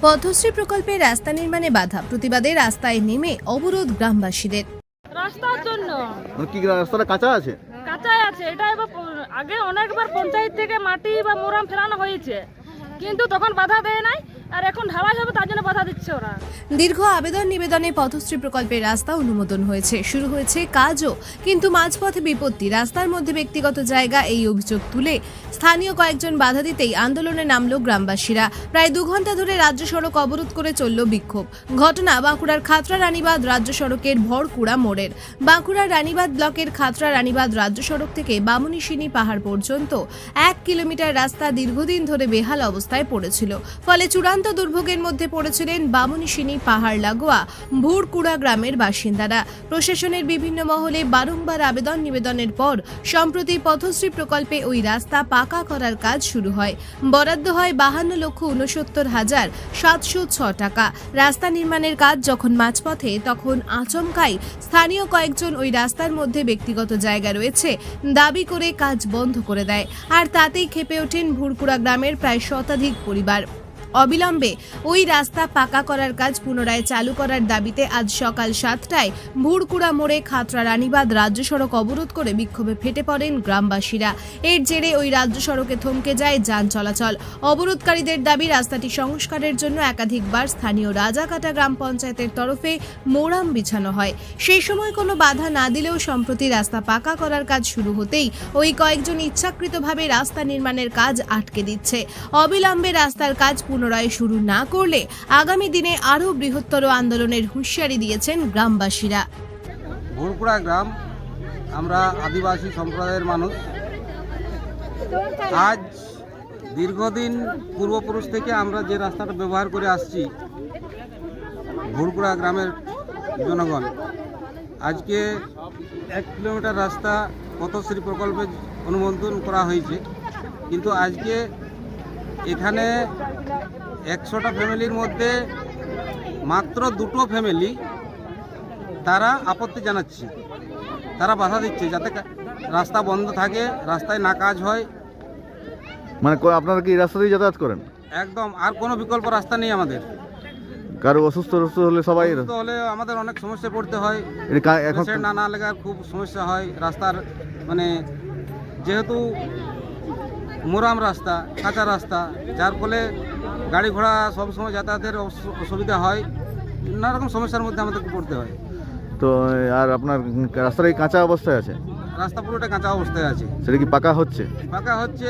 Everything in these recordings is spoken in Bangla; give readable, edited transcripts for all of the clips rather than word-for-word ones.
পথশ্রী প্রকল্পে রাস্তা নির্মাণে বাধা, প্রতিবাদে রাস্তায় নেমে অবরোধ গ্রামবাসীদের। রাস্তার জন্য কি রাস্তাটা কাঁচা আছে? কাঁচাই আছে। এটা এবার আগে অনেকবার পঞ্চায়েত থেকে মাটি বা মোরাম ফেরানো হয়েছে, কিন্তু তখন বাধা দেয় নাই, আর এখন ঢালাই হবে তার জন্য বাধা দিচ্ছে ওরা। দীর্ঘ আবেদন নিবেদনে পথশ্রী প্রকল্পের রাস্তা অনুমোদন হয়েছে, শুরু হয়েছে কাজও, কিন্তু মাঝপথে বিপত্তি, রাস্তার মধ্যে ব্যক্তিগত জায়গা, এই অভিযোগ তুলে স্থানীয় কয়েকজন বাধা দিতেই আন্দোলনে নামল গ্রামবাসীরা। প্রায় 2 ঘন্টা ধরে রাজ্য সড়ক অবরোধ করে চলল বিক্ষোভ। ঘটনা বাঁকুড়ার খাতড়া রানীবাঁধ রাজ্য সড়কের ভরকুড়া মোড়ের। বাঁকুড়ার রানীবাঁধ ব্লকের খাতড়া রানীবাঁধ রাজ্য সড়ক থেকে বামুনিশিনী পাহাড় পর্যন্ত 1 কিলোমিটার রাস্তা দীর্ঘদিন ধরে বেহাল অবস্থায় পড়েছিল, ফলে চূড়ান্ত দুর্ভোগের মধ্যে পড়েছিলেন বামুনিশিনী পাহাড় লাগোয়া ভুরকুড়া গ্রামের বাসিন্দারা। প্রশাসনের বিভিন্ন মহলে বারংবার আবেদন নিবেদনের পর সম্প্রতি পথশ্রী প্রকল্পে ওই রাস্তা পাকা করার কাজ শুরু হয়। বরাদ্দ হয় 52,69,706 টাকা। রাস্তা নির্মাণের কাজ যখন মাঝপথে, তখন আচমকাই স্থানীয় কয়েকজন ওই রাস্তার মধ্যে ব্যক্তিগত জায়গা রয়েছে দাবি করে কাজ বন্ধ করে দেয়, আর তাতেই ক্ষেপে ওঠেন ভুরকুড়া গ্রামের প্রায় শতাধিক পরিবার। অবিলম্বে ওই রাস্তা পাকা করার কাজ পুনরায় চালু করার দাবিতে আজ সকাল 7টায় ভুরকুড়া মোড়ে খাতড়া রানীবাঁধ রাজ্য সড়ক অবরোধ করে বিক্ষোভে ফেটে পড়েন গ্রামবাসীরা। এর জেরে ওই রাজ্য সড়কে থমকে যায় যান চলাচল। অবরোধকারীদের দাবি, রাস্তাটি সংস্কারের জন্য একাধিকবার স্থানীয় রাজাকাটা গ্রাম পঞ্চায়েতের তরফে মোরাম বিছানো হয়, সেই সময় কোনো বাধা না দিলেও সম্প্রতি রাস্তা পাকা করার কাজ শুরু হতেই ওই কয়েকজন ইচ্ছাকৃতভাবে রাস্তা নির্মাণের কাজ আটকে দিচ্ছে। অবিলম্বে রাস্তার কাজ পুনরায় শুরু না করলে আগামী দিনে আরও বৃহত্তর আন্দোলনের হুঁশিয়ারি দিয়েছেন গ্রামবাসীরা। ভুরকুড়া গ্রাম, আমরা আদিবাসী সম্প্রদায়ের মানুষ। আজ দীর্ঘদিন পূর্বপুরুষ থেকে আমরা যে রাস্তাটা ব্যবহার করে আসছি, ভুরকুড়া গ্রামের জনগণ, আজকে 1 কিলোমিটার রাস্তা পথশ্রী প্রকল্পে অনুমোদন করা হয়েছে, কিন্তু আজকে এখানে 100টা ফ্যামিলির মধ্যে মাত্র 2টো ফ্যামিলি তারা আপত্তি জানাচ্ছে, তারা বাধা দিচ্ছে যাতে রাস্তা বন্ধ থাকে, রাস্তায় না কাজ হয়। মানে আপনারা কি এই রাস্তা দিয়ে যাতায়াত করেন? একদম, আর কোনো বিকল্প রাস্তা নেই আমাদের। কারো অসুস্থ হলে সবাই অসুস্থ হলে আমাদের অনেক সমস্যায় পড়তে হয়, এখন না লেগার খুব সমস্যা হয়। রাস্তার মানে যেহেতু মোরাম রাস্তা, কাঁচা রাস্তা, যার ফলে গাড়ি ঘোড়া সবসময় যাতায়াতের অসুবিধা হয়, নানা রকম সমস্যার মধ্যে আমাদেরকে পড়তে হয়। তো আর আপনার রাস্তাটা কি কাঁচা অবস্থায় আছে? রাস্তা পুরোটা কাঁচা অবস্থায় আছে। সেটা কি পাকা হচ্ছে? পাকা হচ্ছে,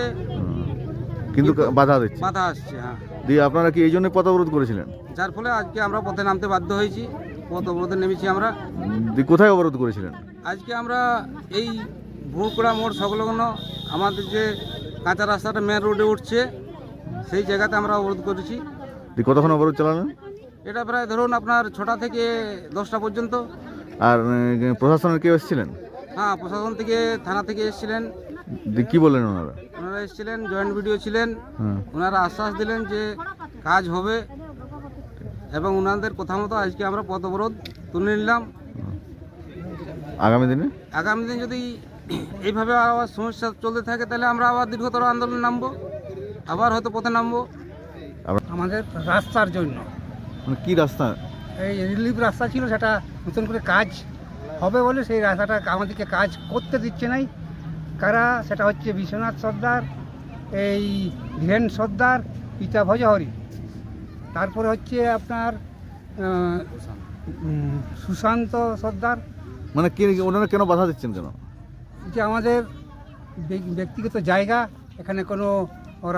কিন্তু বাধা দিচ্ছে, বাধা আসছে। হ্যাঁ, দিয়ে আপনারা কি এই জন্য পথ অবরোধ করেছিলেন? যার ফলে আজকে আমরা পথে নামতে বাধ্য হয়েছি, পথ অবরোধে নেমেছি আমরা। কোথায় অবরোধ করেছিলেন? আজকে আমরা এই ভুরকুড়া মোড় সংলগ্ন আমাদের যে কাঁচা রাস্তাটা মেন রোডে উঠছে, সেই জায়গাতে আমরা অবরোধ করেছি। কতক্ষণ অবরোধ চালালেন? এটা প্রায় ধরুন আপনার 6টা থেকে 10টা পর্যন্ত। আর প্রশাসনের কেউ এসেছিলেন? হ্যাঁ, প্রশাসন থেকে, থানা থেকে এসেছিলেন। কি বললেন ওনারা? ওনারা এসেছিলেন, জয়েন্ট ভিডিও ছিলেন। ওনারা আশ্বাস দিলেন যে কাজ হবে, এবং ওনাদের কথা মতো আজকে আমরা পথ অবরোধ তুলে নিলাম। আগামী দিনে যদি এইভাবে আবার সমস্যা চলতে থাকে, তাহলে আমরা আবার দীর্ঘতর আন্দোলন নামবো, আবার হয়তো পথে নামবো। আমাদের রাস্তার জন্য, মানে কি রাস্তা? এই রিলিফ রাস্তা ছিল, সেটা নতুন করে কাজ হবে বলে সেই রাস্তাটা আমাদেরকে কাজ করতে দিচ্ছে নাই। কারা? সেটা হচ্ছে বিশ্বনাথ সর্দার, এই ধীরেন সর্দার, পিতা ভজহরি, তারপরে হচ্ছে আপনার সুশান্ত সর্দার। মানে কি ওনারা কেন বাধা দিচ্ছেন কেন? যে আমাদের ব্যক্তিগত জায়গা, এখানে কোনো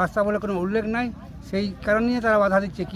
রাস্তা বলে কোনো উল্লেখ নাই, সেই কারণে তারা বাধা দিচ্ছে।